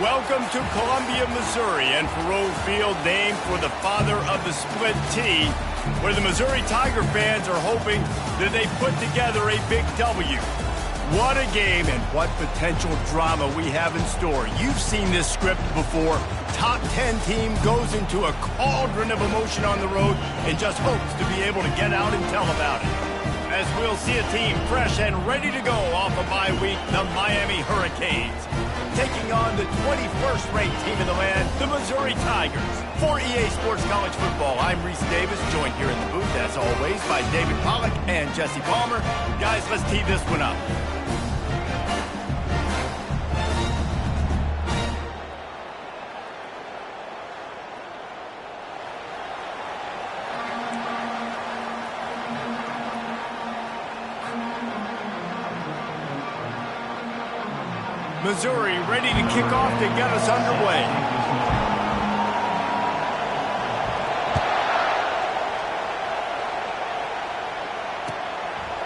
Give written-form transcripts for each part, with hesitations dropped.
Welcome to Columbia, Missouri, and Faroe Field, named for the father of the split T, where the Missouri Tiger fans are hoping that they put together a big W. What a game and what potential drama we have in store. You've seen this script before. Top 10 team goes into a cauldron of emotion on the road and just hopes to be able to get out and tell about it. As we'll see a team fresh and ready to go off a bye week, the Miami Hurricanes, taking on the 21st ranked team in the land, the Missouri Tigers. For EA Sports College Football, I'm Reese Davis, joined here in the booth, as always, by David Pollack and Jesse Palmer. Guys, let's tee this one up. Missouri ready to kick off to get us underway.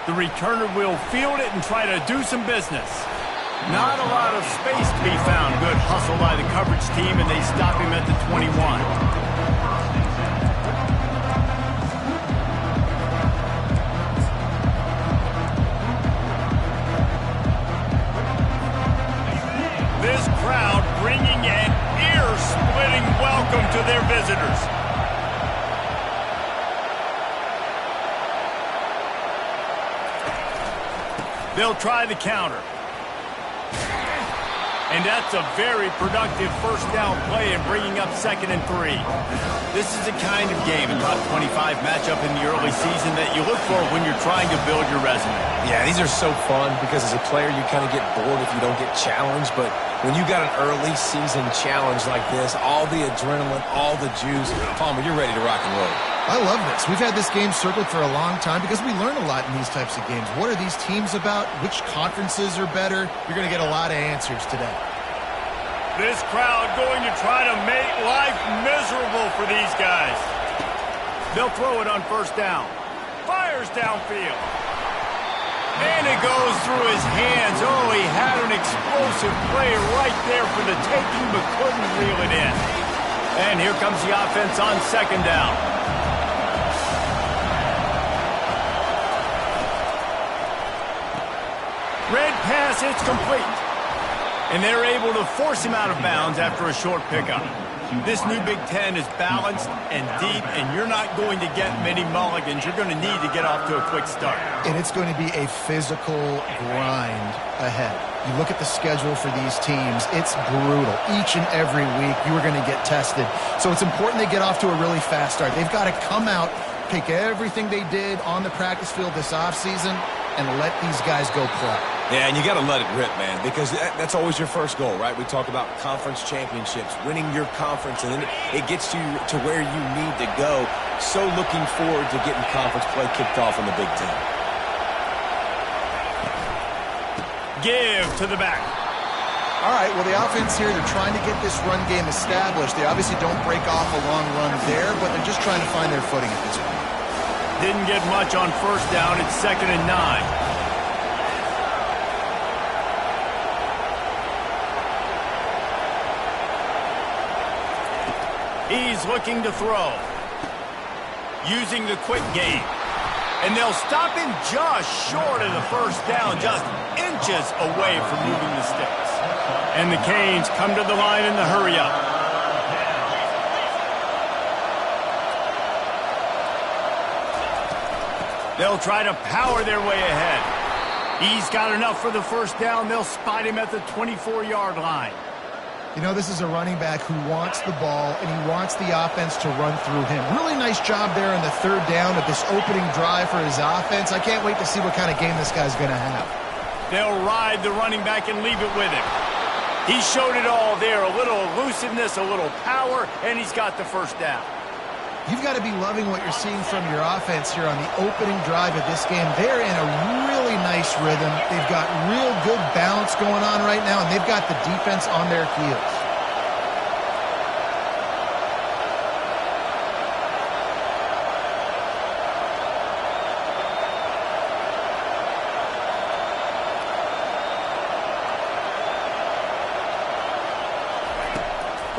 The returner will field it and try to do some business. Not a lot of space to be found. Good hustle by the coverage team, and they stop him at the 21. This crowd bringing an ear-splitting welcome to their visitors. They'll try the counter. And that's a very productive first down play and bringing up 2nd and 3. This is the kind of game, a top 25 matchup in the early season that you look for when you're trying to build your resume. Yeah, these are so fun because as a player you kind of get bored if you don't get challenged, but when you got an early season challenge like this, all the adrenaline, all the juice, Palmer, you're ready to rock and roll. I love this. We've had this game circled for a long time because we learn a lot in these types of games. What are these teams about? Which conferences are better? You're going to get a lot of answers today. This crowd going to try to make life miserable for these guys. They'll throw it on first down. Fires downfield. And it goes through his hands. Oh, he had an explosive play right there for the taking, but couldn't reel it in. And here comes the offense on 2nd down. Red pass, it's complete. And they're able to force him out of bounds after a short pickup. This new Big Ten is balanced and deep, and you're not going to get many mulligans. You're going to need to get off to a quick start. And it's going to be a physical grind ahead. You look at the schedule for these teams, it's brutal. Each and every week, you are going to get tested. So it's important they get off to a really fast start. They've got to come out, take everything they did on the practice field this offseason, and let these guys go play. Yeah, and you got to let it rip, man, because that's always your first goal, right? We talk about conference championships, winning your conference, and then it gets you to where you need to go. So looking forward to getting conference play kicked off in the Big Ten. Give to the back. All right, well, the offense here, they're trying to get this run game established. They obviously don't break off a long run there, but they're just trying to find their footing at this point. Didn't get much on first down. It's 2nd and 9. He's looking to throw. Using the quick game. And they'll stop him just short of the first down, just inches away from moving the sticks. And the Canes come to the line in the hurry-up. They'll try to power their way ahead. He's got enough for the first down. They'll spot him at the 24-yard line. You know, this is a running back who wants the ball, and he wants the offense to run through him. Really nice job there on the 3rd down of this opening drive for his offense. I can't wait to see what kind of game this guy's going to have. They'll ride the running back and leave it with him. He showed it all there. A little elusiveness, a little power, and he's got the first down. You've got to be loving what you're seeing from your offense here on the opening drive of this game. They're in a really nice rhythm. They've got real good balance going on right now, and they've got the defense on their heels.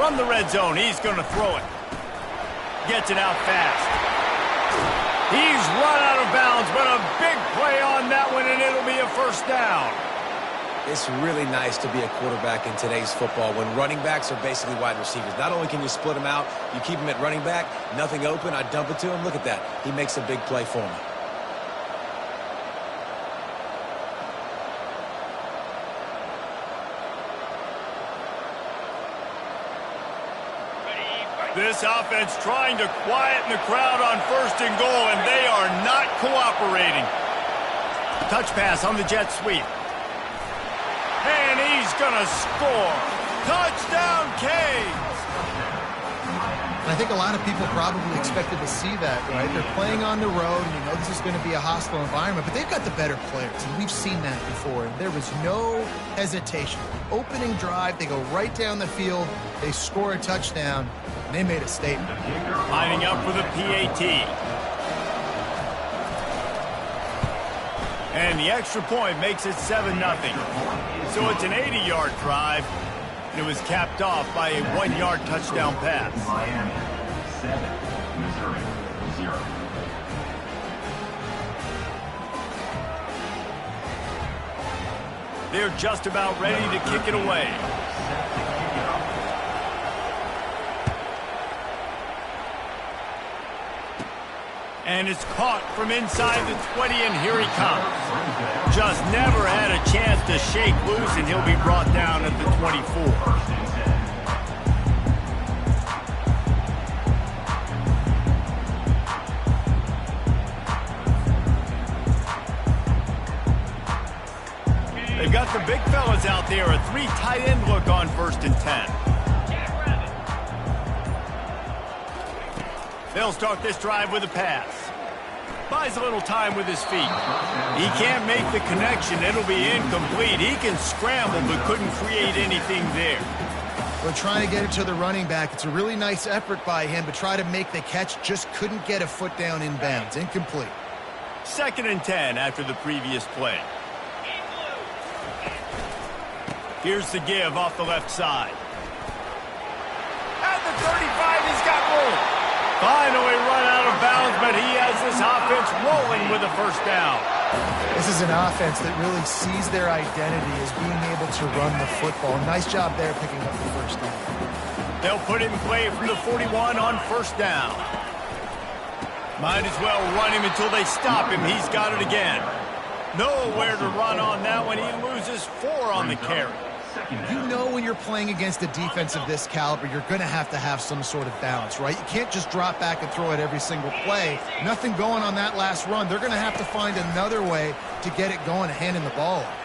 From the red zone, he's going to throw it. Gets it out fast. He's run out of bounds, but a big play on that one, and it'll be a first down. It's really nice to be a quarterback in today's football when running backs are basically wide receivers. Not only can you split them out, you keep them at running back, nothing open, I dump it to him. Look at that. He makes a big play for me. This offense trying to quieten the crowd on 1st and goal, and they are not cooperating. Touch pass on the jet sweep. And he's going to score. Touchdown, Canes! I think a lot of people probably expected to see that, right? They're playing on the road, and you know this is going to be a hostile environment, but they've got the better players, and we've seen that before. And there was no hesitation. Opening drive, they go right down the field, they score a touchdown, and they made a statement. Lining up for the PAT. And the extra point makes it 7-0. So it's an 80-yard drive, and it was capped off by a 1-yard touchdown pass. Miami 7, Missouri 0. They're just about ready to kick it away. And it's caught from inside the 20, and here he comes. Just never had a chance to shake loose, and he'll be brought down at the 24. They've got the big fellas out there, a 3 tight end look on 1st and 10. They'll start this drive with a pass. Buys a little time with his feet. He can't make the connection. It'll be incomplete. He can scramble but couldn't create anything there. We're trying to get it to the running back. It's a really nice effort by him, but try to make the catch. Just couldn't get a foot down in bounds. Incomplete. 2nd and 10 after the previous play. Here's the give off the left side. At the 35, he's got room. Finally run out of bounds, but he has this offense rolling with a first down. This is an offense that really sees their identity as being able to run the football. Nice job there picking up the first down. They'll put it in play from the 41 on 1st down. Might as well run him until they stop him. He's got it again. Nowhere to run on that one. He loses 4 on the carry. You know when you're playing against a defense of this caliber, you're going to have some sort of balance, right? You can't just drop back and throw it every single play. Nothing going on that last run. They're going to have to find another way to get it going and handing the ball off.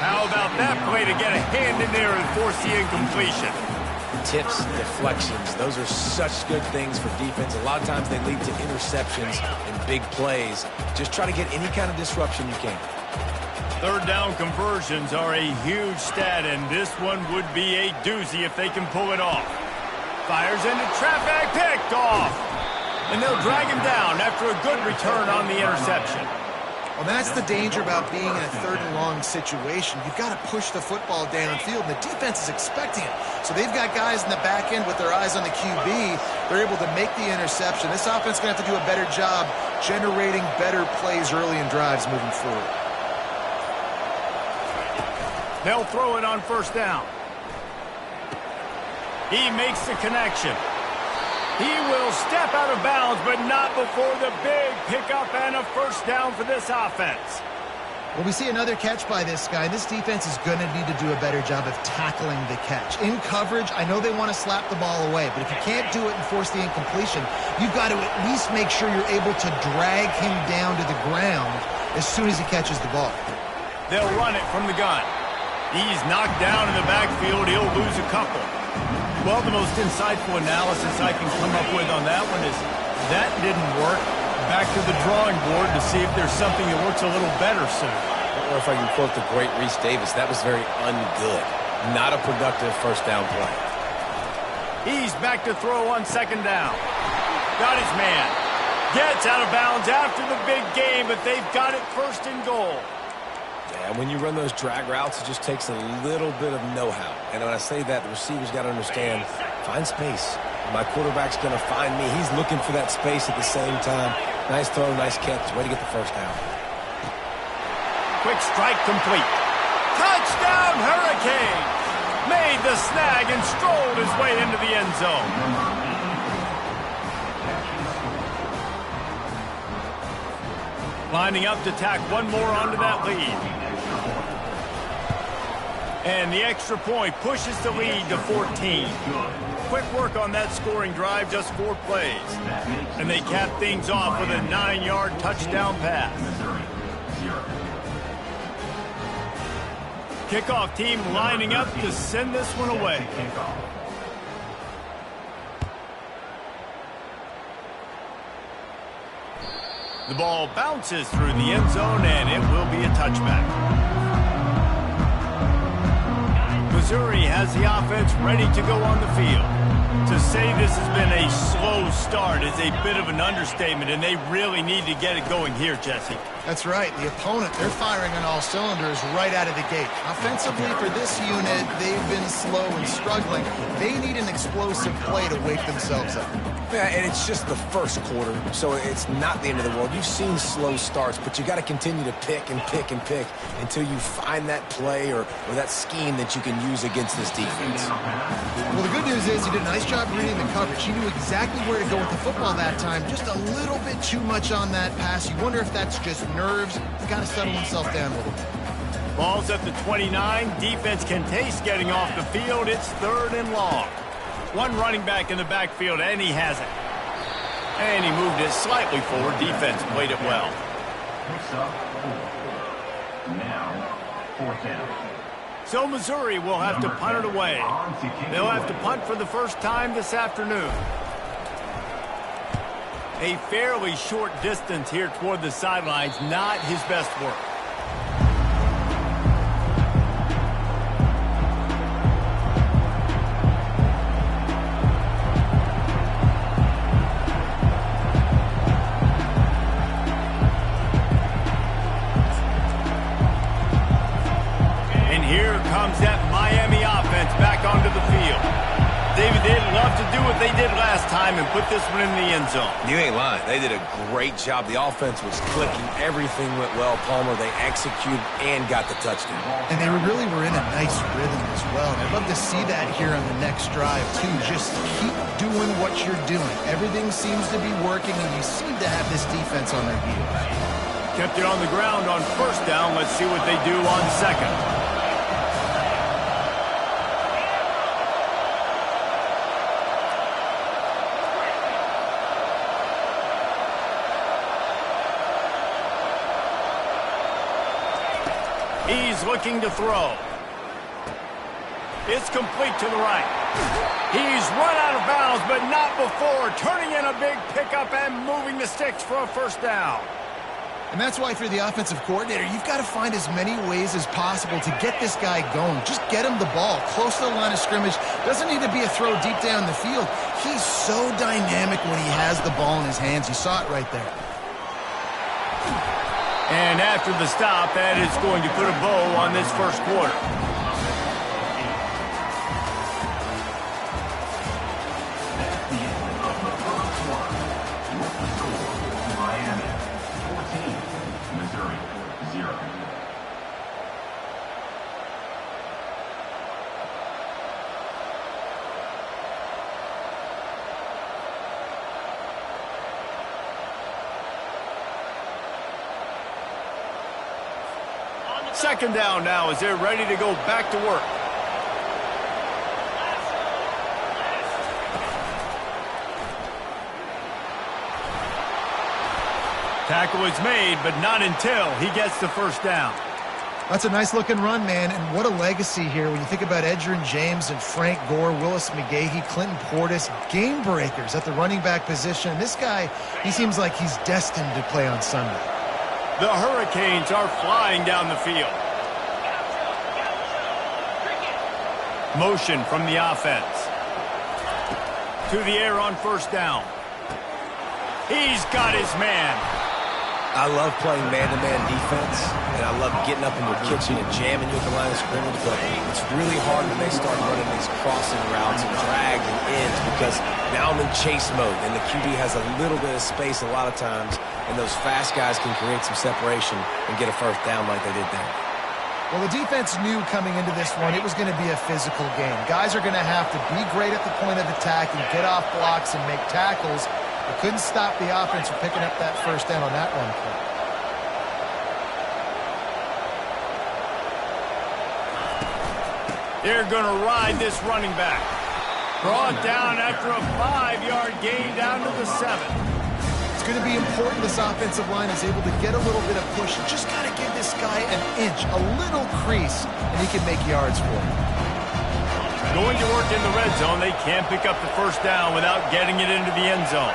How about that play to get a hand in there and force the incompletion? Tips, deflections, those are such good things for defense. A lot of times they lead to interceptions and big plays. Just try to get any kind of disruption you can. 3rd down conversions are a huge stat, and this one would be a doozy if they can pull it off. Fires into traffic, picked off. And they'll drag him down after a good return on the interception. Well, that's the danger about being in a 3rd and long situation. You've got to push the football downfield, and the defense is expecting it. So they've got guys in the back end with their eyes on the QB. They're able to make the interception. This offense is going to have to do a better job generating better plays early in drives moving forward. They'll throw it on 1st down. He makes the connection. He will step out of bounds, but not before the big pickup and a 1st down for this offense. Well, we see another catch by this guy. This defense is going to need to do a better job of tackling the catch. In coverage, I know they want to slap the ball away, but if you can't do it and force the incompletion, you've got to at least make sure you're able to drag him down to the ground as soon as he catches the ball. They'll run it from the gun. He's knocked down in the backfield. He'll lose a couple. Well, the most insightful analysis I can come up with on that one is that didn't work. Back to the drawing board to see if there's something that works a little better soon. Or if I can quote the great Reese Davis, that was very ungood. Not a productive 1st down play. He's back to throw on 2nd down. Got his man. Gets out of bounds after the big game, but they've got it 1st and goal. Yeah, when you run those drag routes, it just takes a little bit of know-how. And when I say that, the receiver's got to understand, find space. My quarterback's going to find me. He's looking for that space at the same time. Nice throw, nice catch. Way to get the first down. Quick strike complete. Touchdown, Hurricane! Made the snag and strolled his way into the end zone. Lining up to tack one more onto that lead. And the extra point pushes the lead to 14. Quick work on that scoring drive, just 4 plays. And they cap things off with a 9-yard touchdown pass. Kickoff team lining up to send this one away. The ball bounces through the end zone, and it will be a touchback. Missouri has the offense ready to go on the field. To say this has been a slow start is a bit of an understatement, and they really need to get it going here, Jesse. That's right. The opponent, they're firing on all cylinders right out of the gate. Offensively, for this unit, they've been slow and struggling. They need an explosive play to wake themselves up. Yeah, and it's just the first quarter, so it's not the end of the world. You've seen slow starts, but you got to continue to pick and pick and pick until you find that play or that scheme that you can use against this defense. Well, the good news is he did a nice job reading the coverage. He knew exactly where to go with the football that time. Just a little bit too much on that pass. You wonder if that's just nerves. He's got to settle himself down a little bit. Ball's at the 29. Defense can taste getting off the field. It's 3rd and long. One running back in the backfield, and he has it. And he moved it slightly forward. Defense played it well. Picks up 4. Now, 4th down. So Missouri will have to punt it away. They'll have to punt for the first time this afternoon. A fairly short distance here toward the sidelines, not his best work. That Miami offense back onto the field. David, they'd love to do what they did last time and put this one in the end zone. You ain't lying. They did a great job. The offense was clicking. Everything went well, Palmer. They executed and got the touchdown. And they really were in a nice rhythm as well. And I'd love to see that here on the next drive, too. Just keep doing what you're doing. Everything seems to be working, and you seem to have this defense on their heels. Kept it on the ground on 1st down. Let's see what they do on 2nd. He's looking to throw. It's complete to the right. He's run out of bounds, but not before turning in a big pickup and moving the sticks for a 1st down. And that's why for the offensive coordinator, you've got to find as many ways as possible to get this guy going. Just get him the ball close to the line of scrimmage. Doesn't need to be a throw deep down the field. He's so dynamic when he has the ball in his hands. You saw it right there. And after the stop, that is going to put a bow on this 1st quarter. Miami 14, Missouri 0. Second down now as they're ready to go back to work. Tackle is made, but not until he gets the 1st down. That's a nice-looking run, man, and what a legacy here when you think about Edgerrin James and Frank Gore, Willis McGahee, Clinton Portis, game breakers at the running back position. This guy, he seems like he's destined to play on Sunday. The Hurricanes are flying down the field. Motion from the offense. To the air on 1st down. He's got his man. I love playing man-to-man defense, and I love getting up in your kitchen and jamming you at the line of scrimmage, but it's really hard when they start running these crossing routes and drags and ends because now I'm in chase mode, and the QB has a little bit of space a lot of times, and those fast guys can create some separation and get a first down like they did there. Well, the defense knew coming into this one it was going to be a physical game. Guys are going to have to be great at the point of attack and get off blocks and make tackles. They couldn't stop the offense from picking up that first down on that run play. They're going to ride this running back. Brought down after a 5-yard gain down to the 7. It's going to be important this offensive line is able to get a little bit of push. You just got to give this guy an inch, a little crease, and he can make yards for him. Going to work in the red zone, they can't pick up the first down without getting it into the end zone.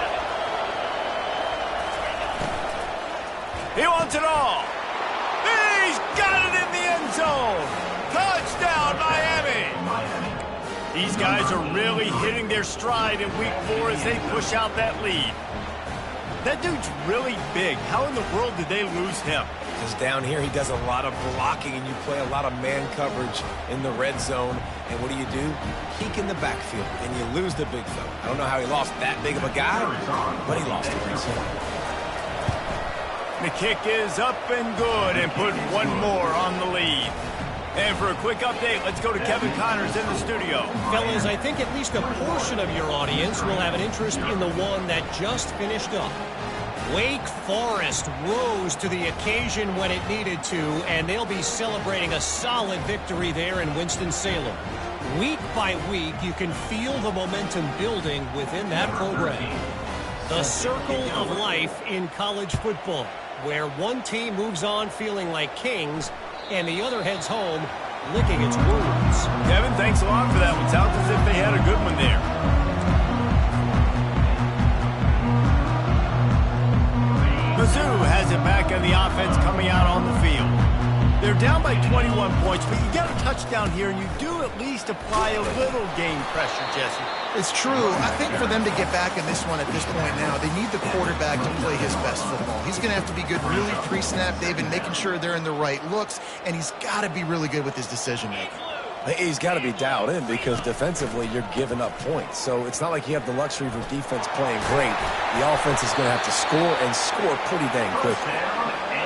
He wants it all. He's got it in the end zone. Touchdown, Miami. These guys are really hitting their stride in week 4 as they push out that lead. That dude's really big. How in the world did they lose him? Because down here he does a lot of blocking and you play a lot of man coverage in the red zone. And what do? Peek in the backfield and you lose the big fella. I don't know how he lost that big of a guy, but he lost it. The kick is up and good and put one more on the lead. And for a quick update, let's go to Kevin Connors in the studio. Fellas, I think at least a portion of your audience will have an interest in the one that just finished up. Wake Forest rose to the occasion when it needed to, and they'll be celebrating a solid victory there in Winston-Salem. Week by week, you can feel the momentum building within that program. The circle of life in college football, where one team moves on feeling like kings, and the other heads home licking its wounds. Kevin, thanks a lot for that one. Sounds as if they had a good one there. Mizzou has it back on the offense coming out on the field. They're down by 21 points, but you get a touchdown here, and you do at least apply a little game pressure, Jesse. It's true. I think for them to get back in this one at this point now, they need the quarterback to play his best football. He's going to have to be good really pre-snap, David, making sure they're in the right looks, and he's got to be really good with his decision-making. He's got to be dialed in because defensively you're giving up points. So it's not like you have the luxury of your defense playing great. The offense is going to have to score and score pretty dang quickly.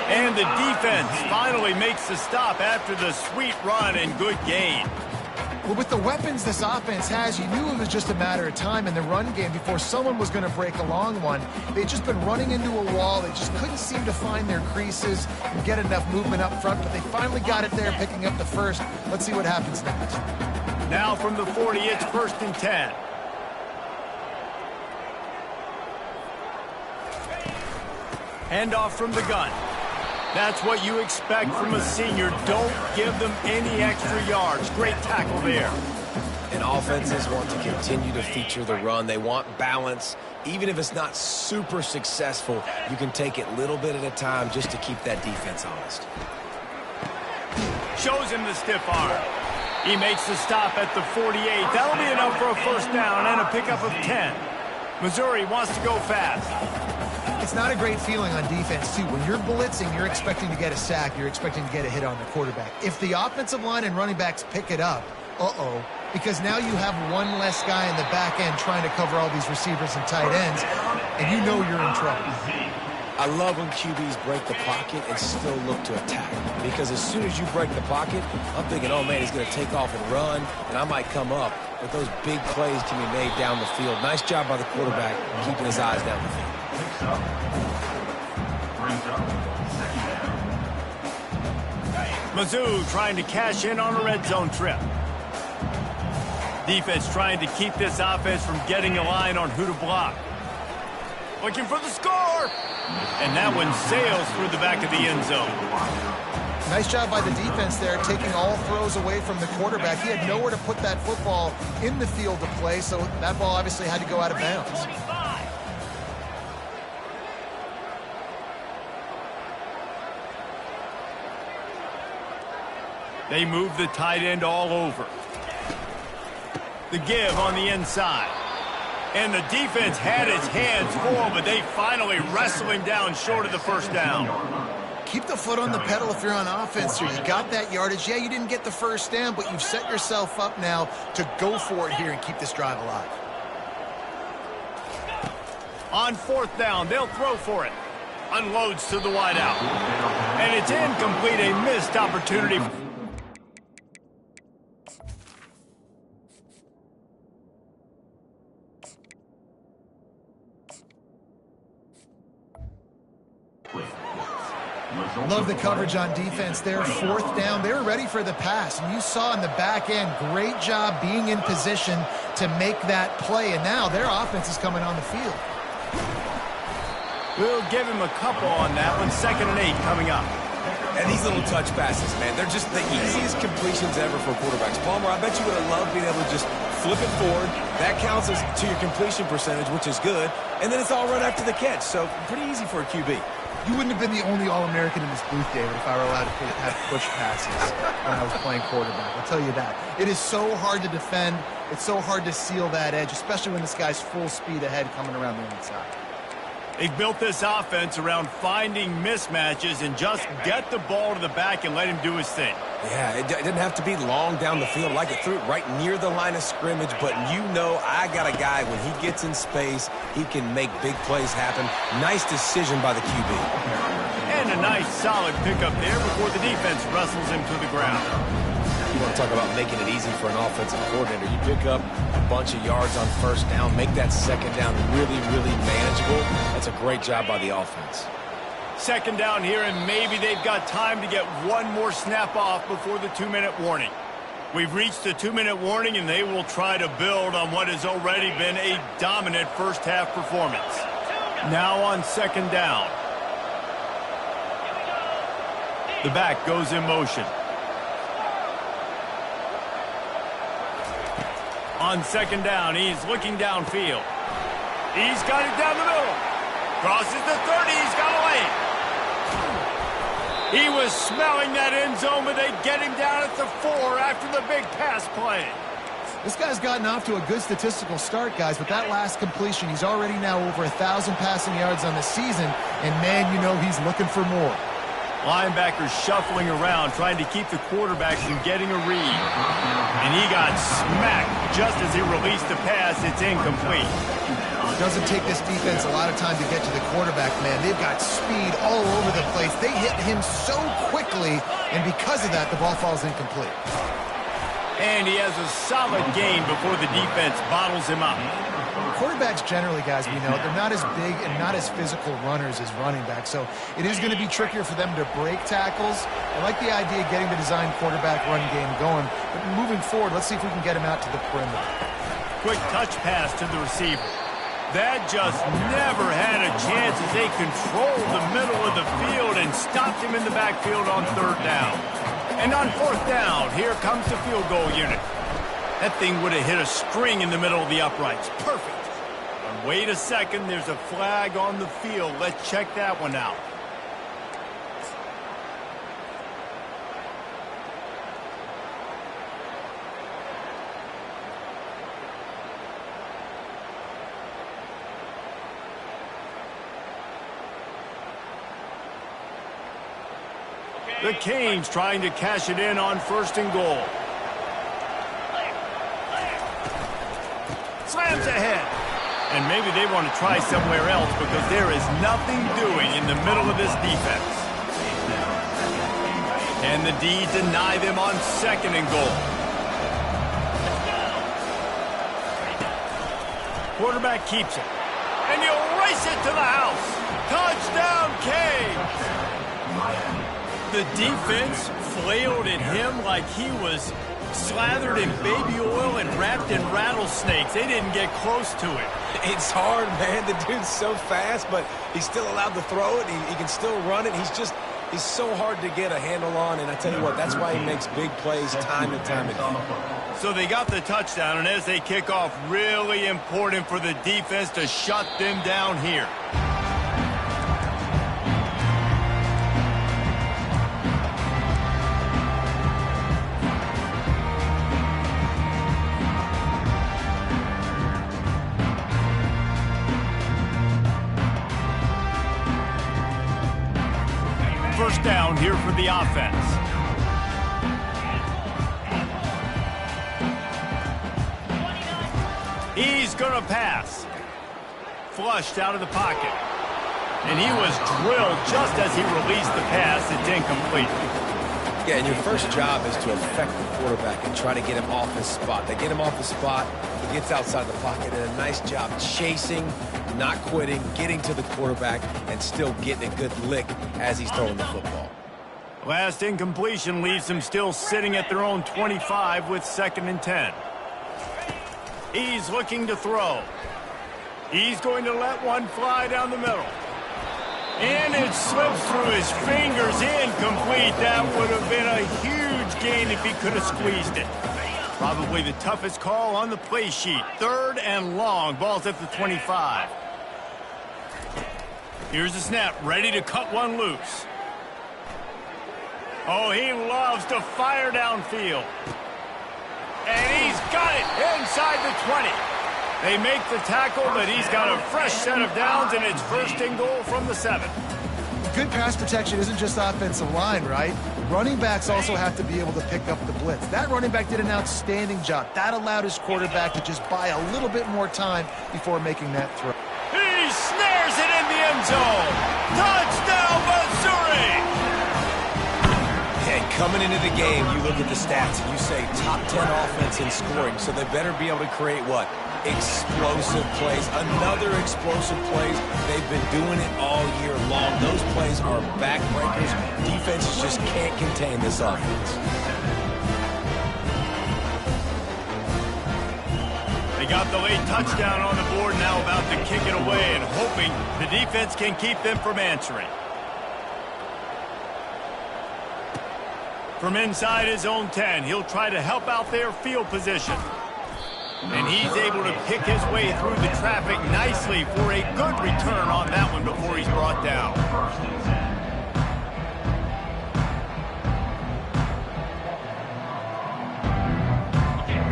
And the defense finally makes the stop after the sweet run and good gain. Well, with the weapons this offense has, you knew it was just a matter of time in the run game before someone was going to break a long one. They'd just been running into a wall. They just couldn't seem to find their creases and get enough movement up front, but they finally got it there, picking up the first. Let's see what happens next. Now from the 40, it's 1st and 10. Handoff from the gun. That's what you expect from a senior. Don't give them any extra yards. Great tackle there. And offenses want to continue to feature the run. They want balance. Even if it's not super successful, you can take it little bit at a time just to keep that defense honest. Shows him the stiff arm. He makes the stop at the 48. That'll be enough for a first down and a pickup of 10. Missouri wants to go fast. It's not a great feeling on defense, too. When you're blitzing, you're expecting to get a sack. You're expecting to get a hit on the quarterback. If the offensive line and running backs pick it up, because now you have one less guy in the back end trying to cover all these receivers and tight ends, and you know you're in trouble. I love when QBs break the pocket and still look to attack. Because as soon as you break the pocket, I'm thinking, oh, man, he's going to take off and run, and I might come up. But those big plays can be made down the field. Nice job by the quarterback keeping his eyes down the field. Mizzou trying to cash in on a red zone trip. Defense trying to keep this offense from getting a line on who to block. Looking for the score. And that one sails through the back of the end zone. Nice job by the defense there, taking all throws away from the quarterback. He had nowhere to put that football in the field to play, so that ball obviously had to go out of bounds. They move the tight end all over. The give on the inside. And the defense had its hands full, but they finally wrestle him down short of the first down. Keep the foot on the pedal if you're on offense here. You got that yardage. Yeah, you didn't get the first down, but you've set yourself up now to go for it here and keep this drive alive. On fourth down, they'll throw for it. Unloads to the wideout. And it's incomplete, a missed opportunity. Love the coverage on defense there. Fourth down, they were ready for the pass. And you saw in the back end, great job being in position to make that play. And now their offense is coming on the field. We'll give him a couple on that one. 2nd and 8 coming up. And these little touch passes, man, they're just the easiest completions ever for quarterbacks. Palmer, I bet you would have loved being able to just flip it forward. That counts as to your completion percentage, which is good. And then it's all run after the catch. So pretty easy for a QB. You wouldn't have been the only All-American in this booth, David, if I were allowed to have push passes when I was playing quarterback. I'll tell you that. It is so hard to defend. It's so hard to seal that edge, especially when this guy's full speed ahead coming around the inside. They've built this offense around finding mismatches and just get the ball to the back and let him do his thing. Yeah, it didn't have to be long down the field. Like it threw it right near the line of scrimmage, but you know I got a guy, when he gets in space, he can make big plays happen. Nice decision by the QB. And a nice solid pickup there before the defense wrestles him to the ground. You want to talk about making it easy for an offensive coordinator. You pick up a bunch of yards on first down, make that second down really, really manageable. That's a great job by the offense. 2nd down here, and maybe they've got time to get one more snap off before the 2-minute warning. We've reached the 2-minute warning, and they will try to build on what has already been a dominant first-half performance. Now on 2nd down. The back goes in motion. On 2nd down, he's looking downfield. He's got it down the middle. Crosses the 30, he's got away. He was smelling that end zone, but they get him down at the 4 after the big pass play. This guy's gotten off to a good statistical start, guys, but that last completion, he's already now over 1,000 passing yards on the season, and man, you know he's looking for more. Linebackers shuffling around, trying to keep the quarterback from getting a read. And he got smacked just as he released the pass. It's incomplete. It doesn't take this defense a lot of time to get to the quarterback, man. They've got speed all over the place. They hit him so quickly, and because of that, the ball falls incomplete. And he has a solid gain before the defense bottles him up. Quarterbacks generally, guys, we know, they're not as big and not as physical runners as running backs, so it is going to be trickier for them to break tackles. I like the idea of getting the design quarterback run game going, but moving forward, let's see if we can get him out to the perimeter. Quick touch pass to the receiver. That just never had a chance as they controlled the middle of the field and stopped him in the backfield on 3rd down. And on 4th down, here comes the field goal unit. That thing would have hit a string in the middle of the uprights. Perfect. And wait a second, there's a flag on the field. Let's check that one out. The Canes trying to cash it in on 1st and goal. Slams ahead. And maybe they want to try somewhere else because there is nothing doing in the middle of this defense. And the D deny them on 2nd and goal. Quarterback keeps it. And he'll race it to the house. Touchdown, Canes! The defense flailed at him like he was slathered in baby oil and wrapped in rattlesnakes. They didn't get close to it. It's hard, man. The dude's so fast, but he's still allowed to throw it. He can still run it. He's so hard to get a handle on, and I tell you what, that's why he makes big plays time and time again. So they got the touchdown, and as they kick off, really important for the defense to shut them down here. first down here for the offense. He's going to pass. Flushed out of the pocket. And he was drilled just as he released the pass. It's incomplete. Yeah, and your first job is to affect the quarterback and try to get him off his spot. They get him off his spot, he gets outside the pocket, and a nice job chasing, not quitting, getting to the quarterback, and still getting a good lick as he's throwing the football. Last incompletion leaves them still sitting at their own 25 with 2nd and 10. He's looking to throw. He's going to let one fly down the middle. And it slips through his fingers, incomplete. That would have been a huge gain if he could have squeezed it. Probably the toughest call on the play sheet. 3rd and long. Ball's at the 25. Here's the snap, ready to cut one loose. Oh, he loves to fire downfield. And he's got it inside the 20. They make the tackle, but he's got a fresh set of downs, and it's 1st and goal from the 7. Good pass protection isn't just offensive line, right? Running backs also have to be able to pick up the blitz. That running back did an outstanding job. That allowed his quarterback to just buy a little bit more time before making that throw. He snares it in the end zone. Touchdown, Missouri! And coming into the game, you look at the stats and you say top 10 offense in scoring, so they better be able to create what? Explosive plays. Another explosive plays. They've been doing it all year long. Those plays are backbreakers. Defenses just can't contain this offense. They got the late touchdown on the board, now about to kick it away and hoping the defense can keep them from answering. From inside his own 10, he'll try to help out their field position. And he's able to pick his way through the traffic nicely for a good return on that one before he's brought down.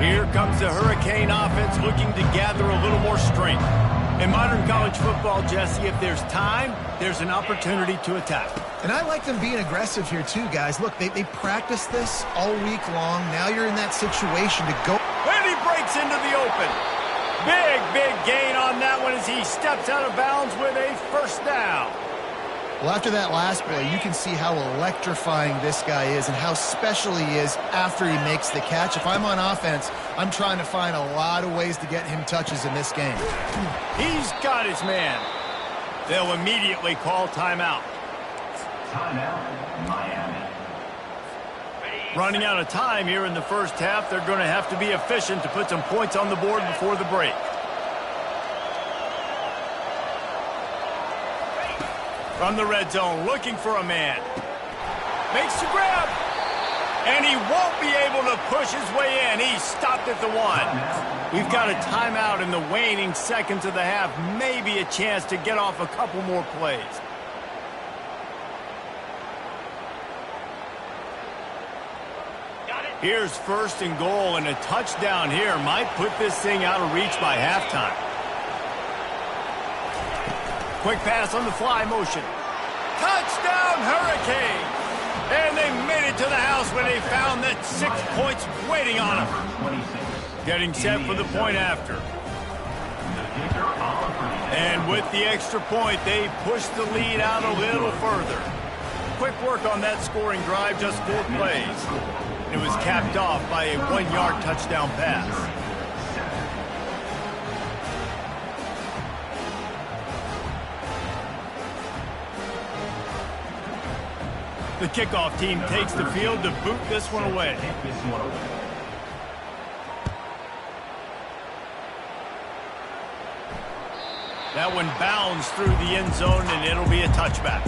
Here comes the Hurricane offense looking to gather a little more strength. In modern college football, Jesse, if there's time, there's an opportunity to attack. And I like them being aggressive here too, guys. Look, they practice this all week long. Now you're in that situation to go. And he breaks into the open. Big gain on that one as he steps out of bounds with a 1st down. Well, after that last play, you can see how electrifying this guy is and how special he is after he makes the catch. If I'm on offense, I'm trying to find a lot of ways to get him touches in this game. He's got his man. They'll immediately call timeout. Timeout, Miami. Running out of time here in the 1st half, they're going to have to be efficient to put some points on the board before the break. From the red zone, looking for a man. Makes the grab. And he won't be able to push his way in. He's stopped at the 1. We've got a timeout in the waning seconds of the half. Maybe a chance to get off a couple more plays. Here's 1st and goal, and a touchdown here might put this thing out of reach by halftime. Quick pass on the fly motion. Touchdown, Hurricane! And they made it to the house when they found that 6 points waiting on them. Getting set for the point after. And with the extra point, they push the lead out a little further. Quick work on that scoring drive, just 4 plays. It was capped off by a 1-yard touchdown pass. The kickoff team takes the field to boot this one away. That one bounds through the end zone, and it'll be a touchback.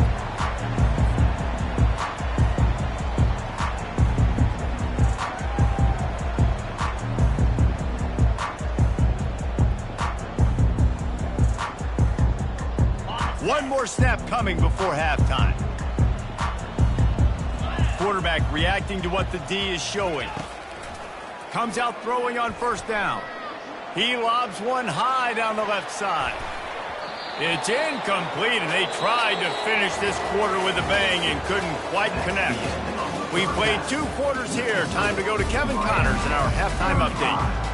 One more snap coming before halftime. Quarterback reacting to what the D is showing. Comes out throwing on 1st down. He lobs one high down the left side. It's incomplete, and they tried to finish this quarter with a bang and couldn't quite connect. We played 2 quarters here. Time to go to Kevin Connors in our halftime update.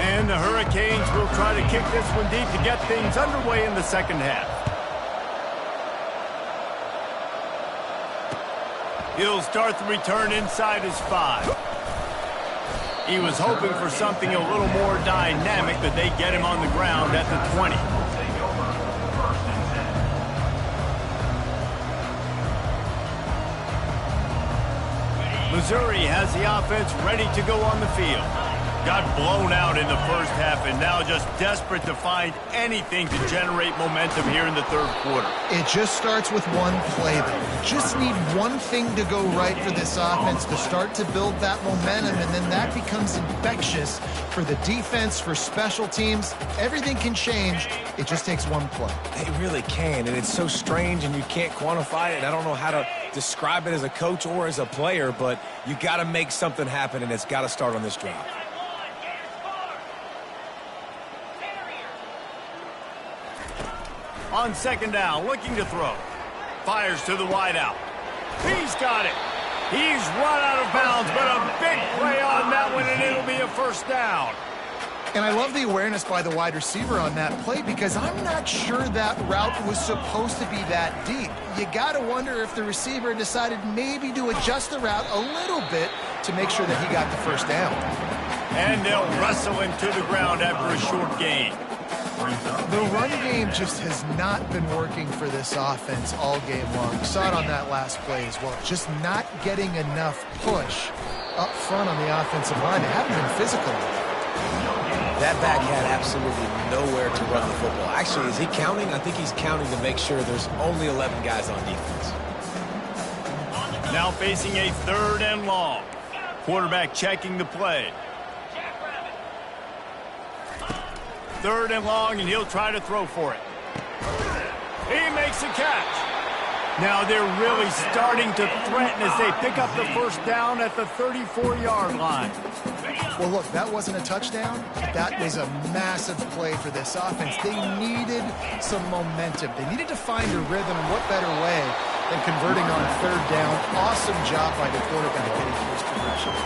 And the Hurricanes will try to kick this one deep to get things underway in the second half. He'll start the return inside his 5. He was hoping for something a little more dynamic, but they get him on the ground at the 20. Missouri has the offense ready to go on the field. Got blown out in the first half and now just desperate to find anything to generate momentum here in the third quarter. It just starts with one play, though. You just need one thing to go right for this offense to start to build that momentum, and then that becomes infectious for the defense, for special teams. Everything can change. It just takes one play. It really can, and it's so strange, and you can't quantify it. I don't know how to describe it as a coach or as a player, but you got to make something happen, and it's got to start on this drive. On second down, looking to throw. Fires to the wideout. He's got it. He's run out of bounds, but a big play on that one, and it'll be a first down. And I love the awareness by the wide receiver on that play, because I'm not sure that route was supposed to be that deep. You got to wonder if the receiver decided maybe to adjust the route a little bit to make sure that he got the first down. And they'll wrestle him to the ground after a short gain. The run game just has not been working for this offense all game long. We saw it on that last play as well. Just not getting enough push up front on the offensive line. They haven't been physical with it. That back had absolutely nowhere to run the football. Actually, is he counting? I think he's counting to make sure there's only 11 guys on defense. Now facing a 3rd and long. Quarterback checking the play. 3rd and long, and he'll try to throw for it. He makes a catch. Now they're really starting to threaten as they pick up the first down at the 34-yard line. Well, look, that wasn't a touchdown. That was a massive play for this offense. They needed some momentum. They needed to find a rhythm, and what better way than converting on 3rd down. Awesome job by the quarterback getting first conversion.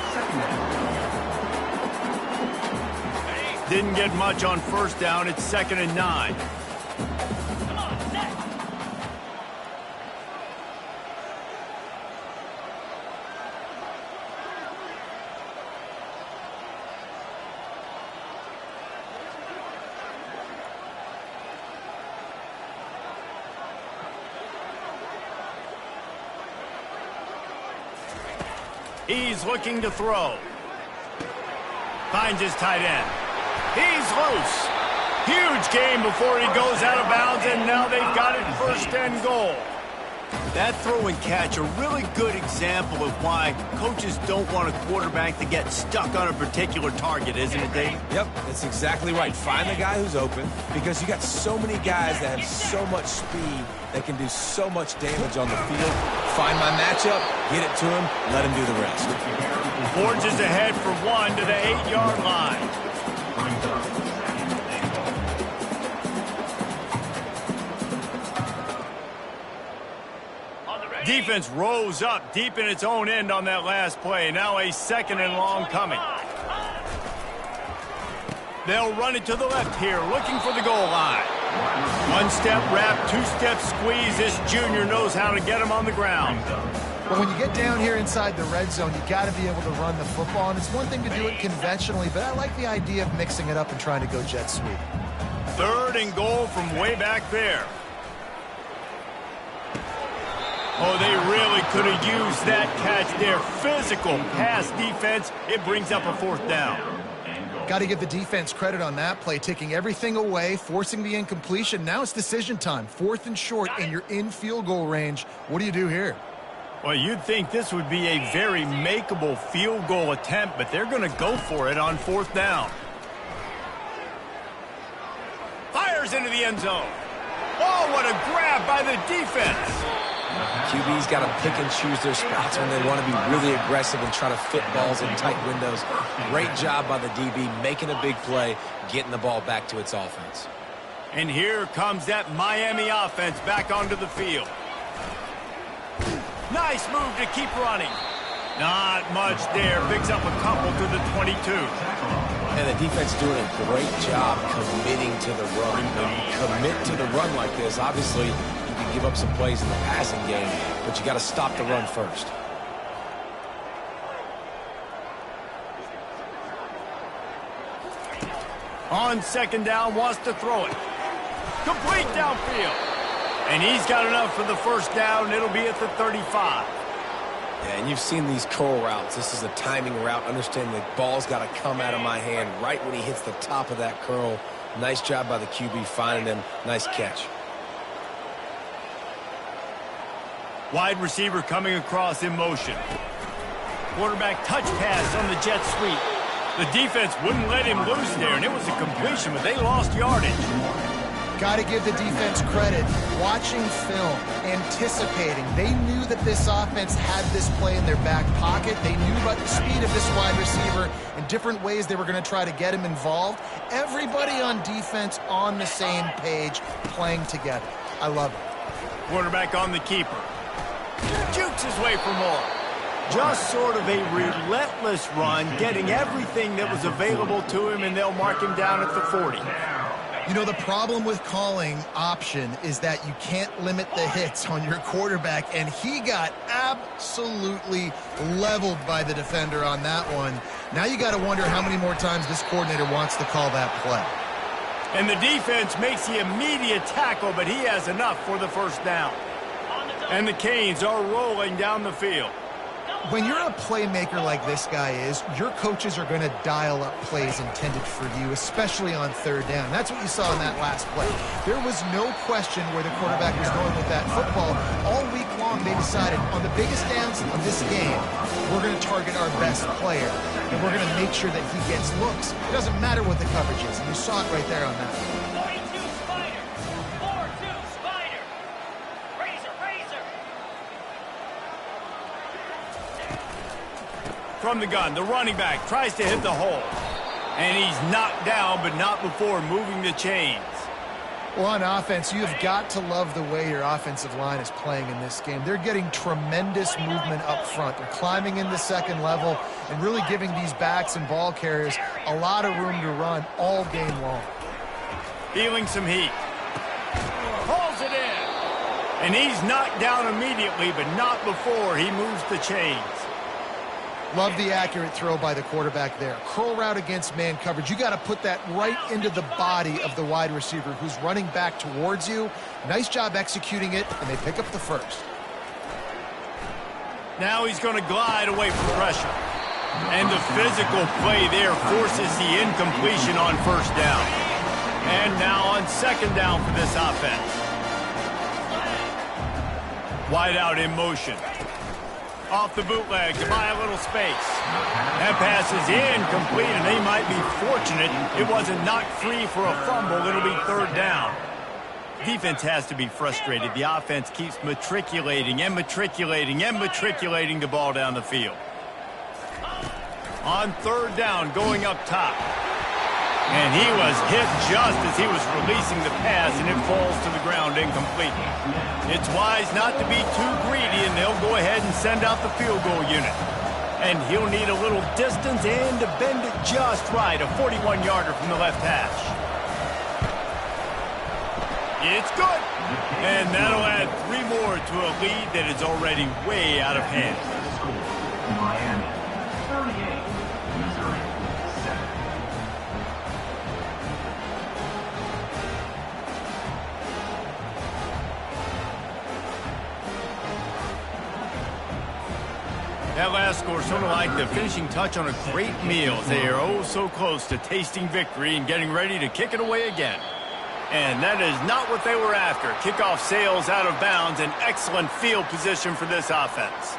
Didn't get much on first down. It's 2nd and 9. He's looking to throw. Finds his tight end. He's loose. Huge gain before he goes out of bounds, and now they've got it 1st and goal. That throw and catch, a really good example of why coaches don't want a quarterback to get stuck on a particular target, isn't it, Dave? Yep, that's exactly right. Find the guy who's open, because you got so many guys that have so much speed that can do so much damage on the field. Find my matchup, get it to him, let him do the rest. Forges ahead for 1 to the 8-yard line. Defense rose up deep in its own end on that last play. Now a 2nd and long coming. They'll run it to the left here, looking for the goal line. 1-step wrap, 2-step squeeze. This junior knows how to get him on the ground. But when you get down here inside the red zone, you got to be able to run the football. And it's one thing to do it conventionally, but I like the idea of mixing it up and trying to go jet sweep. 3rd and goal from way back there. Oh, they really could have used that catch there. Physical pass defense. It brings up a 4th down. Got to give the defense credit on that play, taking everything away, forcing the incompletion. Now it's decision time. 4th and short, and you're in field goal range. What do you do here? Well, you'd think this would be a very makeable field goal attempt, but they're going to go for it on 4th down. fires into the end zone. Oh, what a grab by the defense. QB's got to pick and choose their spots when they want to be really aggressive and try to fit balls in tight windows. Great job by the DB making a big play, getting the ball back to its offense. And here comes that Miami offense back onto the field. Nice move to keep running. Not much there. Picks up a couple to the 22. And the defense doing a great job committing to the run. When you commit to the run like this, obviously you can give up some plays in the passing game, but you got to stop the run first. On second down, wants to throw it. Complete downfield. And he's got enough for the first down. It'll be at the 35. Yeah, and you've seen these curl routes. This is a timing route. Understand the ball's got to come out of my hand right when he hits the top of that curl. Nice job by the QB finding him. Nice catch. Wide receiver coming across in motion. Quarterback touch pass on the jet sweep. The defense wouldn't let him loose there, and it was a completion, but they lost yardage. Got to give the defense credit. Watching film, anticipating. They knew that this offense had this play in their back pocket. They knew about the speed of this wide receiver and different ways they were going to try to get him involved. Everybody on defense on the same page, playing together. I love it. Quarterback on the keeper. Jukes his way for more. Just sort of a relentless run, getting everything that was available to him, and they'll mark him down at the 40. You know, the problem with calling option is that you can't limit the hits on your quarterback, and he got absolutely leveled by the defender on that one. Now you got to wonder how many more times this coordinator wants to call that play. And the defense makes the immediate tackle, but he has enough for the first down. And the Canes are rolling down the field. When you're a playmaker like this guy is, your coaches are going to dial up plays intended for you, especially on third down. That's what you saw in that last play. There was no question where the quarterback was going with that football. All week long, they decided on the biggest downs of this game, we're going to target our best player, and we're going to make sure that he gets looks. It doesn't matter what the coverage is, and you saw it right there on that. 42 Spider, 4-2 Spider, Razor. From the gun, the running back tries to hit the hole. And he's knocked down, but not before moving the chains. Well, on offense, you've got to love the way your offensive line is playing in this game. They're getting tremendous movement up front. They're climbing in the second level and really giving these backs and ball carriers a lot of room to run all game long. Feeling some heat. Pulls it in. And he's knocked down immediately, but not before he moves the chains. Love the accurate throw by the quarterback there. Curl route against man coverage. You got to put that right into the body of the wide receiver who's running back towards you. Nice job executing it, and they pick up the first. Now he's going to glide away from pressure. And the physical play there forces the incompletion on first down. And now on second down for this offense. Wide out in motion. Off the bootleg to buy a little space. That pass is incomplete, and they might be fortunate it wasn't knocked free for a fumble. It'll be third down. Defense has to be frustrated. The offense keeps matriculating and matriculating and matriculating the ball down the field. On third down, going up top. And he was hit just as he was releasing the pass, and it falls to the ground incomplete. It's wise not to be too greedy, and they'll go ahead and send out the field goal unit. And he'll need a little distance and to bend it just right, a 41-yarder from the left hash. It's good. And that'll add 3 more to a lead that is already way out of hand. Miami, 38, Missouri, 7. That last score sort of like the finishing touch on a great meal. They are oh so close to tasting victory and getting ready to kick it away again. And that is not what they were after. Kickoff sails out of bounds, an excellent field position for this offense.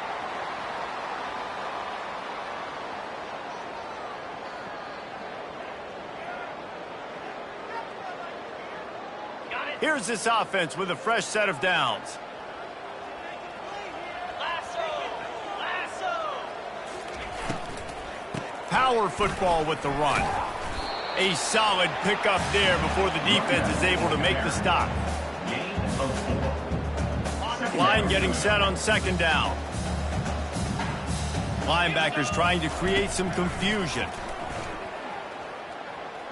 Here's this offense with a fresh set of downs. Power football with the run. A solid pickup there before the defense is able to make the stop. Line getting set on second down. Linebackers trying to create some confusion.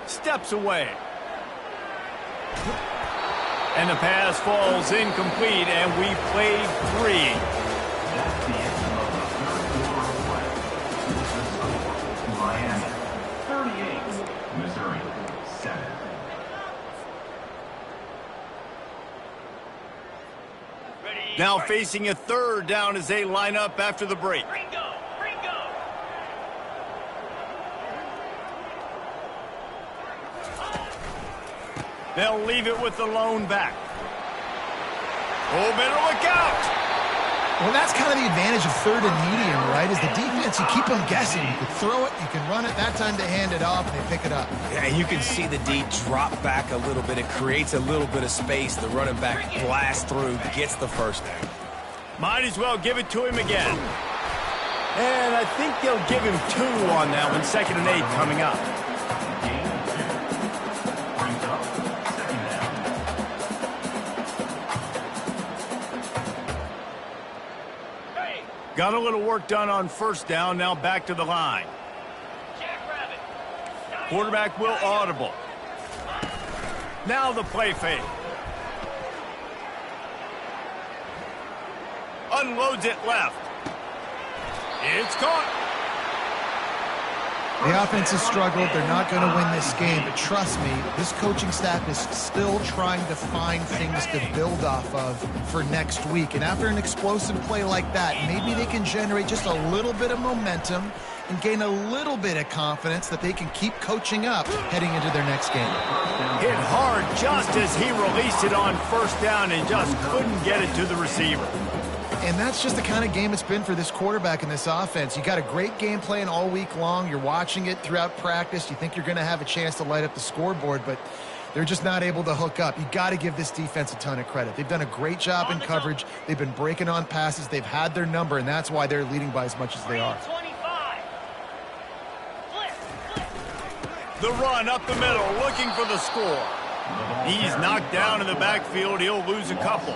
Steps away. And the pass falls incomplete, and we played 3. That's the end of the third quarter of play. Miami 38, Missouri 7. Now facing a third down as they line up after the break. Ringo, Ringo. They'll leave it with the lone back. Oh, better look out! Well, that's kind of the advantage of third and medium, right? Is the defense, you keep them guessing. You can throw it, you can run it. That time they hand it off, and they pick it up. Yeah, you can see the D drop back a little bit. It creates a little bit of space. The running back blasts through, gets the first down. Might as well give it to him again. And I think they'll give him 2 on that one. 2nd and 8 coming up. Brings up second down. Got a little work done on first down. Now back to the line. Jackrabbit. Quarterback will audible. Now the play fake. Unloads it left. It's caught. The offense has struggled. They're not going to win this game. But trust me, this coaching staff is still trying to find things to build off of for next week. And after an explosive play like that, maybe they can generate just a little bit of momentum and gain a little bit of confidence that they can keep coaching up heading into their next game. Hit hard just as he released it on first down and just couldn't get it to the receiver. And that's just the kind of game it's been for this quarterback and this offense. You got a great game plan all week long. You're watching it throughout practice. You think you're going to have a chance to light up the scoreboard, but they're just not able to hook up. You got to give this defense a ton of credit. They've done a great job in coverage. They've been breaking on passes. They've had their number, and that's why they're leading by as much as they are. 25. Flip. The run up the middle, looking for the score. He's knocked down in the backfield. He'll lose a couple.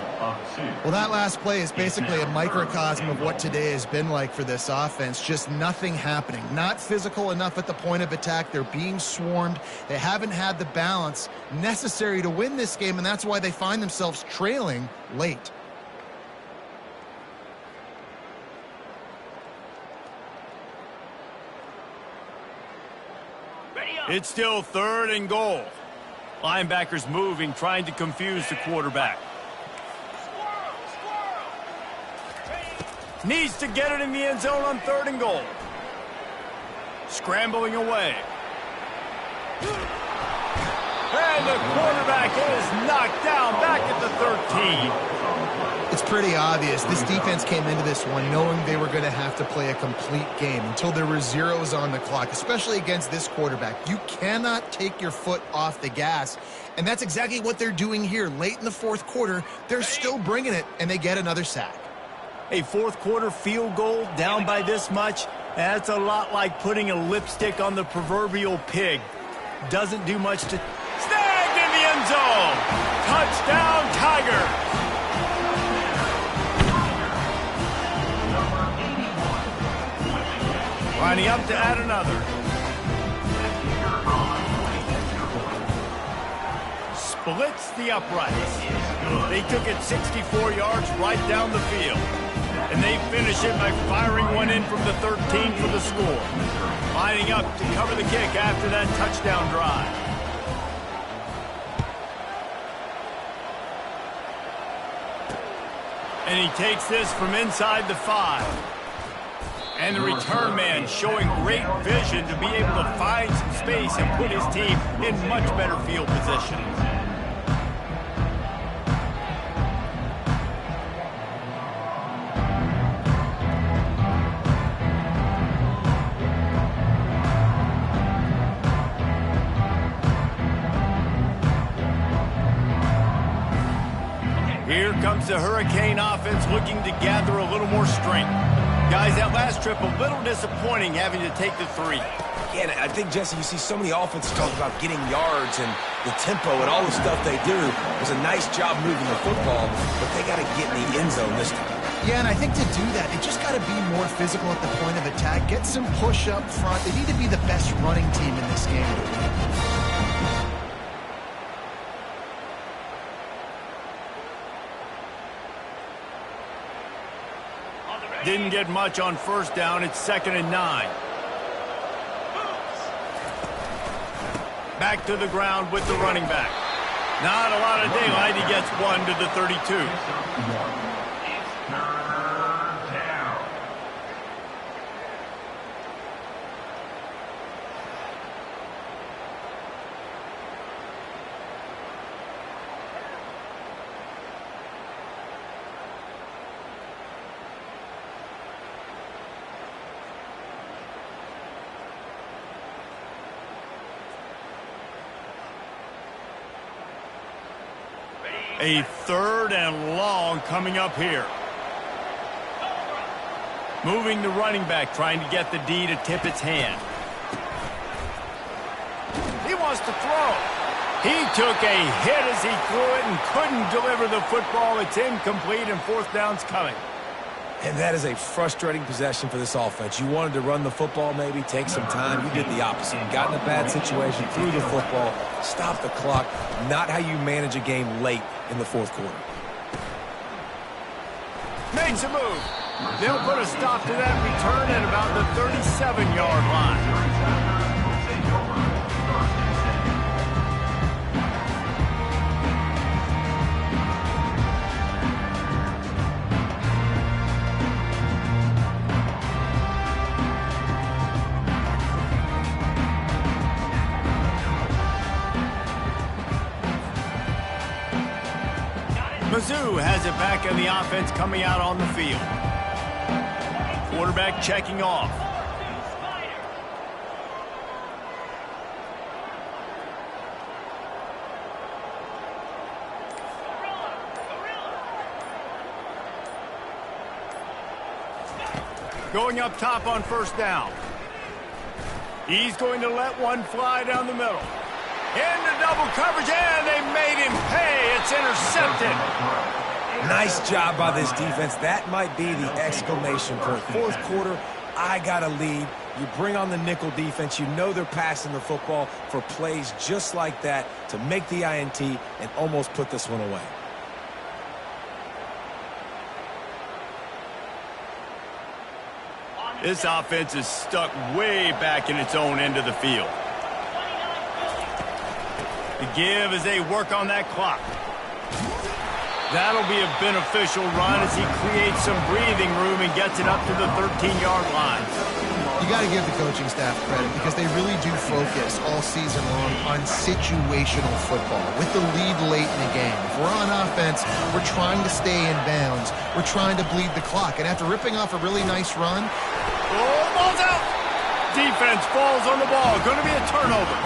Well, that last play is basically a microcosm of what today has been like for this offense. Just nothing happening. Not physical enough at the point of attack. They're being swarmed. They haven't had the balance necessary to win this game, and that's why they find themselves trailing late. Ready up. It's still 3rd and goal. Linebackers moving, trying to confuse the quarterback. Squirrel. Needs to get it in the end zone on 3rd and goal. Scrambling away. And the quarterback is knocked down back at the 13. It's pretty obvious. This defense came into this one knowing they were going to have to play a complete game until there were zeros on the clock, especially against this quarterback. You cannot take your foot off the gas, and that's exactly what they're doing here. Late in the 4th quarter, they're still bringing it, and they get another sack. A 4th quarter field goal down by this much, that's a lot like putting a lipstick on the proverbial pig. Doesn't do much to... Snagged in the end zone! Touchdown, Tiger! Lining up to add another. Splits the uprights. They took it 64 yards right down the field. And they finish it by firing one in from the 13 for the score. Lining up to cover the kick after that touchdown drive. And he takes this from inside the 5. And the return man showing great vision to be able to find some space and put his team in much better field position. the Hurricane offense looking to gather a little more strength. Guys, that last trip, a little disappointing having to take the 3. Yeah, and I think, Jesse, you see so many offenses talk about getting yards and the tempo and all the stuff they do. It was a nice job moving the football, but they got to get in the end zone this time. Yeah, and I think to do that, they just got to be more physical at the point of attack, get some push up front. They need to be the best running team in this game to win. Didn't get much on first down. It's 2nd and 9. Back to the ground with the running back. Not a lot of daylight. He gets 1 to the 32. A 3rd and long coming up here. Moving the running back, trying to get the D to tip its hand. He wants to throw. He took a hit as he threw it and couldn't deliver the football. It's incomplete and 4th down's coming. And that is a frustrating possession for this offense. You wanted to run the football, maybe take some time. You did the opposite. You got in a bad situation, threw the football, stopped the clock. Not how you manage a game late in the 4th quarter. Makes a move. They'll put a stop to that return at about the 37-yard line. Mizzou has it back in the offense coming out on the field. Quarterback checking off. Going up top on first down. He's going to let one fly down the middle. Into double coverage, and they made him pay. It's intercepted. Nice job by this defense. That might be the exclamation point. 4th quarter, I got a lead. You bring on the nickel defense. You know they're passing the football for plays just like that to make the INT and almost put this one away. This offense is stuck way back in its own end of the field. The give as they work on that clock. That'll be a beneficial run as he creates some breathing room and gets it up to the 13-yard line. You got to give the coaching staff credit because they really do focus all season long on situational football with the lead late in the game. If we're on offense, we're trying to stay in bounds. We're trying to bleed the clock. And after ripping off a really nice run... Oh, ball's out! Defense falls on the ball. Going to be a turnover.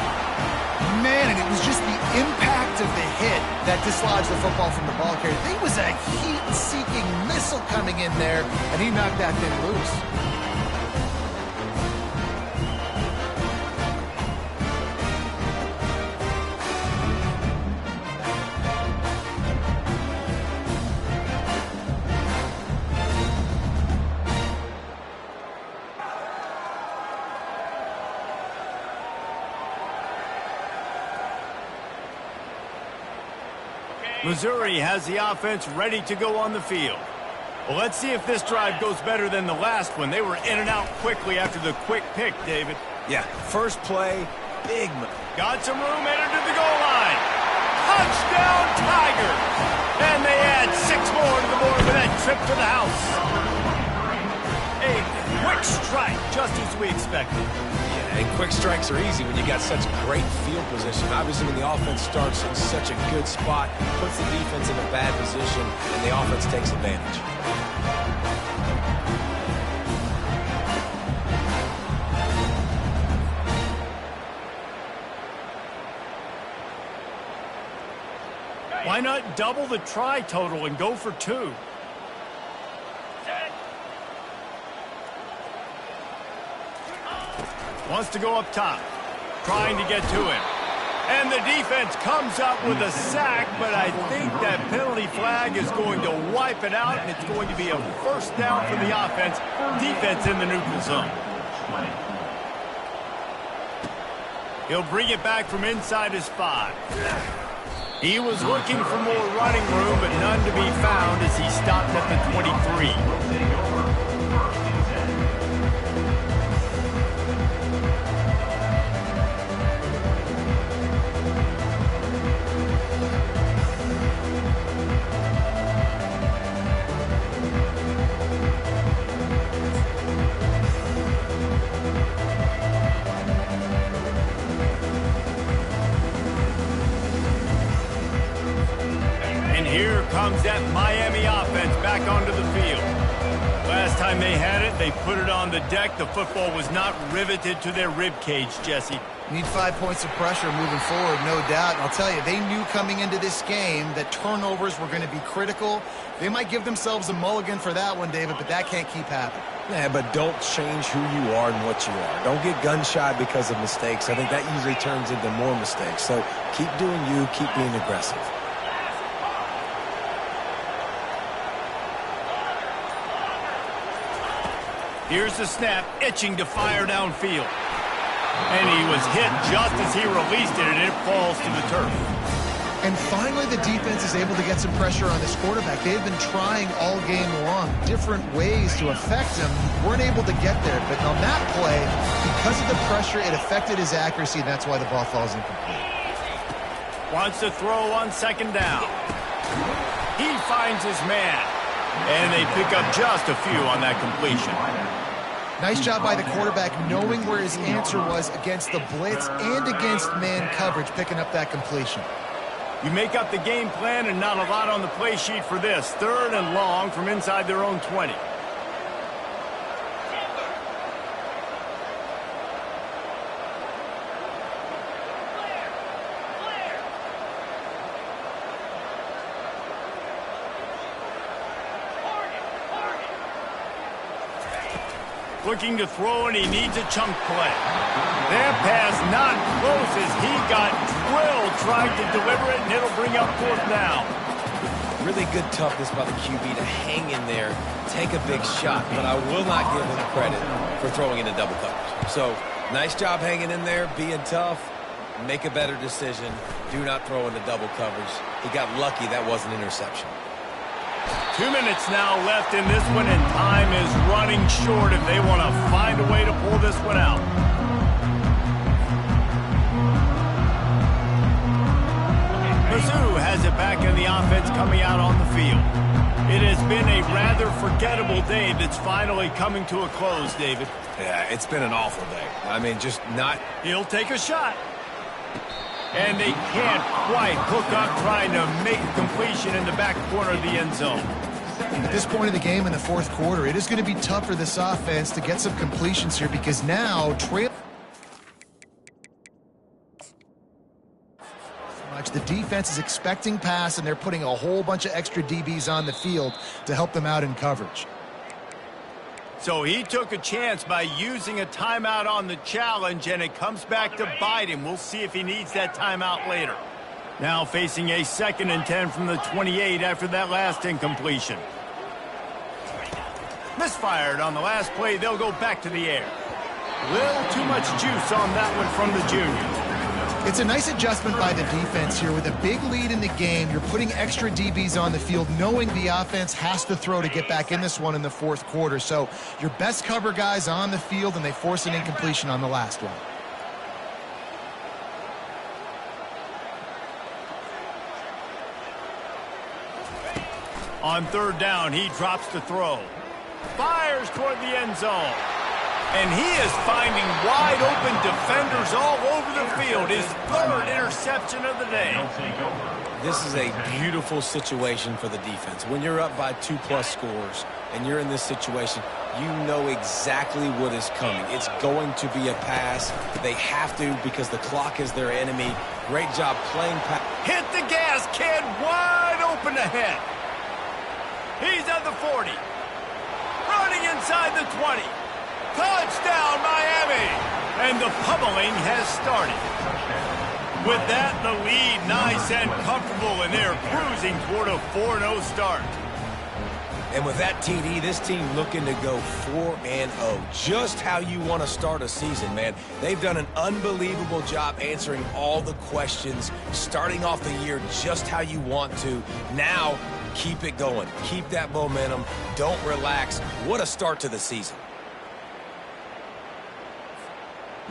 Man, and it was just the impact of the hit that dislodged the football from the ball carrier. There was a heat-seeking missile coming in there, and he knocked that thing loose. Missouri has the offense ready to go on the field. Well, let's see if this drive goes better than the last one. They were in and out quickly after the quick pick, David. Yeah, first play, big move. Got some room, headed to the goal line. Touchdown, Tigers! And they add 6 more to the board with that trip to the house. A quick strike, just as we expected. And quick strikes are easy when you got such great field position. Obviously, when the offense starts in such a good spot, puts the defense in a bad position, and the offense takes advantage. Why not double the try total and go for 2? Wants to go up top, trying to get to him. And the defense comes up with a sack, but I think that penalty flag is going to wipe it out, and it's going to be a first down for the offense. Defense in the neutral zone. He'll bring it back from inside his 5. He was looking for more running room, but none to be found as he stopped at the 23. Here comes that Miami offense back onto the field. Last time they had it, they put it on the deck. The football was not riveted to their rib cage, Jesse. Need 5 points of pressure moving forward, no doubt. And I'll tell you, they knew coming into this game that turnovers were going to be critical. They might give themselves a mulligan for that one, David, but that can't keep happening. Yeah, but don't change who you are and what you are. Don't get gun-shy because of mistakes. I think that usually turns into more mistakes. So keep doing you, keep being aggressive. Here's the snap, itching to fire downfield. And he was hit just as he released it, and it falls to the turf. And finally, the defense is able to get some pressure on this quarterback. They've been trying all game long different ways to affect him. Weren't able to get there. But on that play, because of the pressure, it affected his accuracy, and that's why the ball falls incomplete. Wants to throw on 2nd down. He finds his man. And they pick up just a few on that completion. Nice job by the quarterback knowing where his answer was against the blitz and against man coverage, picking up that completion. You make up the game plan and not a lot on the play sheet for this. 3rd and long from inside their own 20. Looking to throw, and he needs a chunk play. That pass not close as he got drilled trying to deliver it, and it'll bring up 4th down. Really good toughness by the QB to hang in there, take a big shot, but I will not give him credit for throwing into double coverage. So, nice job hanging in there, being tough, make a better decision. Do not throw into double coverage. He got lucky that was an interception. 2 minutes now left in this one, and time is running short if they want to find a way to pull this one out. Mizzou has it back in the offense coming out on the field. It has been a rather forgettable day that's finally coming to a close, David. Yeah, it's been an awful day. I mean, just not... He'll take a shot. And they can't quite hook up trying to make a completion in the back corner of the end zone. At this point of the game in the 4th quarter, it is going to be tough for this offense to get some completions here because now the defense is expecting pass, and they're putting a whole bunch of extra DBs on the field to help them out in coverage. So he took a chance by using a timeout on the challenge, and it comes back to bite him. We'll see if he needs that timeout later. Now facing a 2nd and 10 from the 28 after that last incompletion. Misfired on the last play. They'll go back to the air. Little too much juice on that one from the junior. It's a nice adjustment by the defense here. With a big lead in the game, you're putting extra DBs on the field, knowing the offense has to throw to get back in this one in the 4th quarter. So your best cover guys on the field, and they force an incompletion on the last one. On 3rd down, he drops the throw. Fires toward the end zone. And he is finding wide-open defenders all over the field. His 3rd interception of the day. This is a beautiful situation for the defense. When you're up by 2+ scores, and you're in this situation, you know exactly what is coming. It's going to be a pass. They have to because the clock is their enemy. Great job playing pass. Hit the gas, kid. Wide open ahead. He's at the 40. Running inside the 20. Touchdown, Miami. And the pummeling has started. With that, the lead nice and comfortable, and they're cruising toward a 4-0 start. And with that TD, this team looking to go 4-0. Just how you want to start a season, man. They've done an unbelievable job answering all the questions, starting off the year just how you want to. Now, keep it going. Keep that momentum. Don't relax. What a start to the season.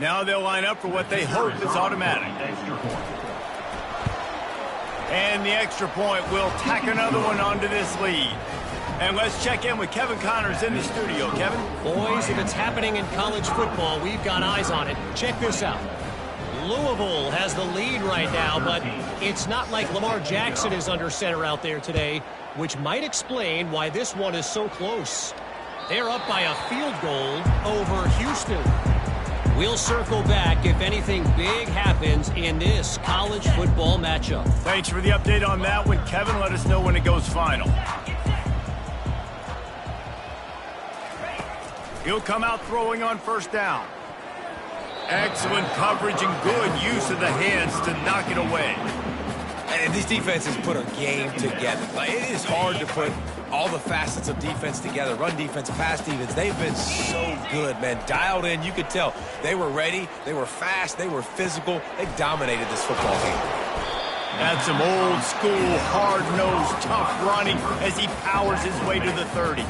Now they'll line up for what they hope is automatic. And the extra point will tack another one onto this lead. And let's check in with Kevin Connors in the studio. Kevin? Boys, if it's happening in college football, we've got eyes on it. Check this out. Louisville has the lead right now, but it's not like Lamar Jackson is under center out there today, which might explain why this one is so close. They're up by a field goal over Houston. We'll circle back if anything big happens in this college football matchup. Thanks for the update on that one, Kevin. Let us know when it goes final. He'll come out throwing on first down. Excellent coverage and good use of the hands to knock it away. And these defenses put a game together. Like, it is hard to put all the facets of defense together. Run defense, pass defense. They've been so good, man. Dialed in. You could tell they were ready. They were fast. They were physical. They dominated this football game. That's some old school, hard-nosed, tough running as he powers his way to the 30.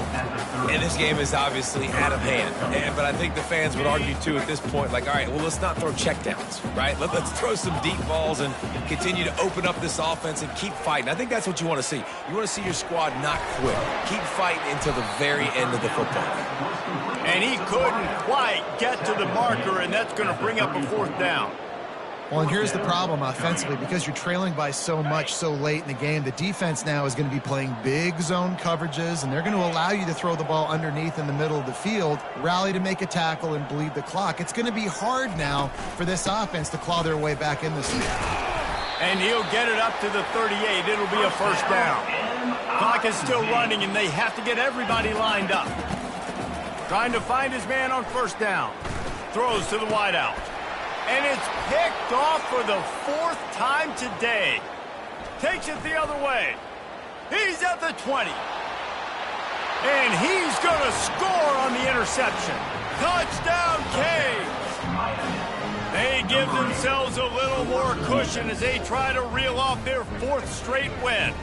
And this game is obviously out of hand. But I think the fans would argue, too, at this point, like, all right, well, let's not throw checkdowns, right? Let's throw some deep balls and continue to open up this offense and keep fighting. I think that's what you want to see. You want to see your squad not quit. Keep fighting until the very end of the football game. And he couldn't quite get to the marker, and that's going to bring up a fourth down. Well, and here's the problem offensively. Because you're trailing by so much so late in the game, the defense now is going to be playing big zone coverages, and they're going to allow you to throw the ball underneath in the middle of the field, rally to make a tackle, and bleed the clock. It's going to be hard now for this offense to claw their way back in this game. And he'll get it up to the 38. It'll be a first down. Clock is still running, and they have to get everybody lined up. Trying to find his man on first down. Throws to the wideout. And it's picked off for the fourth time today. Takes it the other way. He's at the 20. And he's going to score on the interception. Touchdown, Canes. They give themselves a little more cushion as they try to reel off their fourth straight win.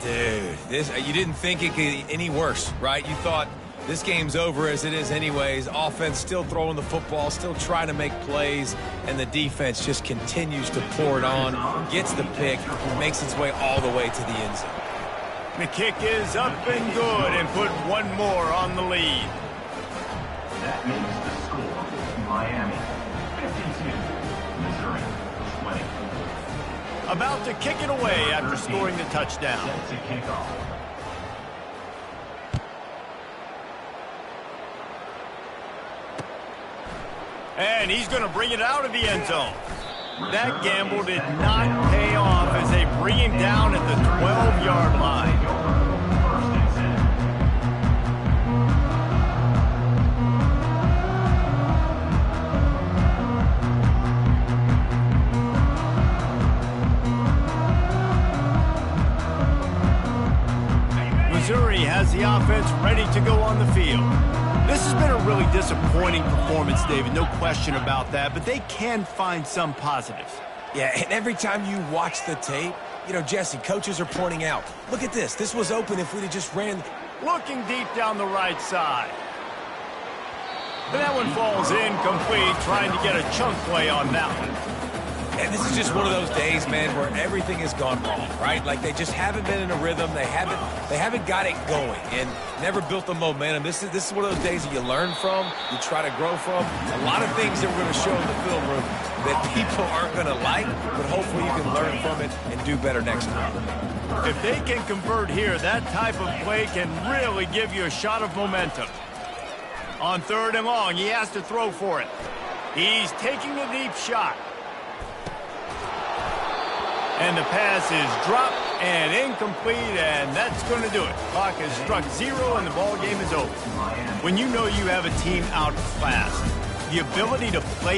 Dude, you didn't think it could get any worse, right? You thought this game's over as it is anyways. Offense still throwing the football, still trying to make plays, and the defense just continues to pour it on, gets the pick, makes its way all the way to the end zone. The kick is up and good and put one more on the lead. That makes the score Miami 52, Missouri 20. About to kick it away after scoring the touchdown. Set to kick off. And he's going to bring it out of the end zone. That gamble did not pay off as they bring him down at the 12-yard line. Missouri has the offense ready to go on the field. This has been a really disappointing performance, David, no question about that, but they can find some positives. Yeah, and every time you watch the tape, you know, Jesse, coaches are pointing out, look at this. This was open if we'd have just ran. Looking deep down the right side. And that one falls incomplete, trying to get a chunk play on that one. And this is just one of those days, man, where everything has gone wrong, right? Like they just haven't been in a rhythm. They haven't got it going and never built the momentum. This is one of those days that you learn from, you try to grow from. A lot of things that we're going to show in the film room that people aren't going to like, but hopefully you can learn from it and do better next time. If they can convert here, that type of play can really give you a shot of momentum. On 3rd and long, he has to throw for it. He's taking a deep shot. And the pass is dropped and incomplete, and that's going to do it. Clock has struck 0, and the ball game is over. When you know you have a team outclassed, the ability to play